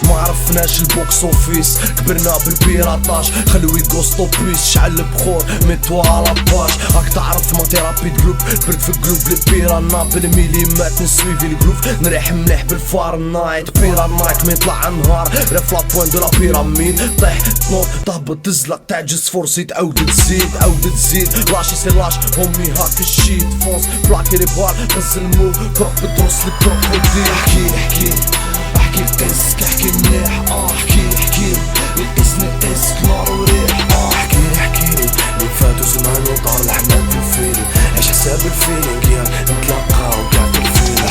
ما عرفناش البوكس اوفيس، كبرنا بالبيراطاج، خلو يقوستو بيس، شعل البخور ميتوا على باج. راك تعرف ما تيرابي قلوب، برد في قلوب البيرانا بالميليمات، نسويفي القلوب نريح مليح بالفارنايت. بيرانايت ما يطلع النهار ريف لابوين دو لا بيراميد، طيح تنوض تهبط تزلق تعجز فرصي تعاود تزيد لاشي سي لاش همي هاك الشيت فونس بلاكي ريبار غز المو كروك بدروس الكروكوديل. احكي قسك احكي مليح احكي القسنا قسك نار وريح احكي اللي فاتو زمان ودار الحمام في الفيلم، عيش حساب الفيلينغ يا نتلاقاو قاع في الفيلم.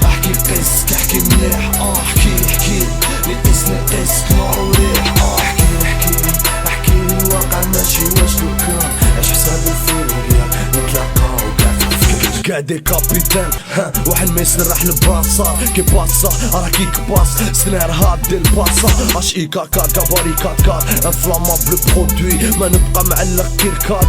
احكي قسك احكي مليح احكي القسنا قسك نار وريح احكي الواقع ماشي واش لو كان، عيش حساب الفيلينغ يا نتلاقاو قاع في الفيلم. قاعدي كابيتان واحد ما يسرح الباصة كي باصة راكي كباص سنار هاد الباصة اش اي كاكا كاباري كاكا انفلامابل برودوي ما نبقى معلق كيركات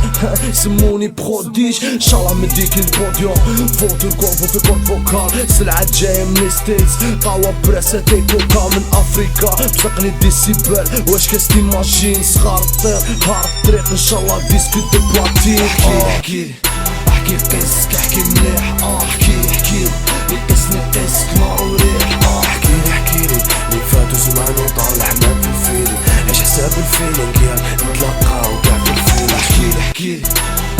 سموني بروديج ان شاء الله مديك البوديوم فوتو الكور فوكال سلعة جاية من ستيتس قهوة براساتي كوكا من افريكا بسقني الديسيبل واش كاستي ماشين صغار الطير هارد الطريق ان شاء الله ديسكو دو بلاتين. احكي قسك احكي مليح احكي القسنا قسك نار وريح احكي اللي فاتو زمان وطار الحمام في الفيلم، عيش حساب الفيلينغ يا نتلاقاو قاع في الفيلم.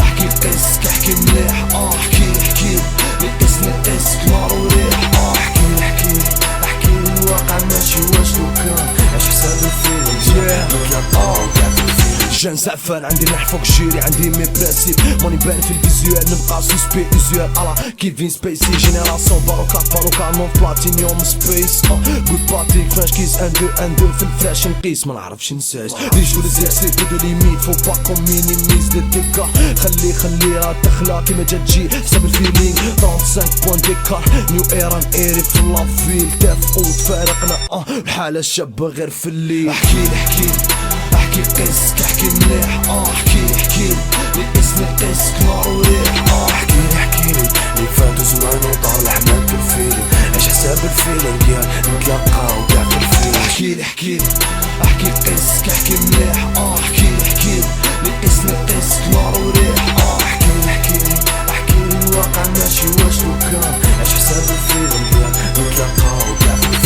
احكي قسك احكي مليح احكي القسنا قسك نار وريح احكي الواقع ماشي واش لو كان، عيش حساب الفيلينغ يا نتلاقاو قاع في الفيلم. جان زعفان عندي نحفوك جيري عندي مي برانسيب ماني بان في الفيزيوال نبقى سوسبي ايزيوال على كيفين سبيسي جينيراسيون باروكا نون بلاتينيوم سبيس جود باتيك فاش كيز ان دو في الفلاش نقيس ما نعرفش نساس ريجو ليزيرسي بدو ليميت فو با كومينيميز دي ديكا خليها تخلى كيما جا تجي حساب الفيلينغ 35 بوان ديكار نيو ايران ايري في لافيل تافقو تفارقنا الحالة شابة غير في الليل. احكي قسك احكي مليح احكي القسنا قسك نار وريح احكي اللي فاتو زمان وطار الحمام في الفيلم، عيش حساب الفيلينغ يا نتلاقاو قاع في الفيلم. احكي قسك احكي مليح احكي القسنا قسك نار وريح احكي الواقع ماشي واش لو كان، عيش حساب الفيلينغ يا نتلاقاو قاع في الفيلم.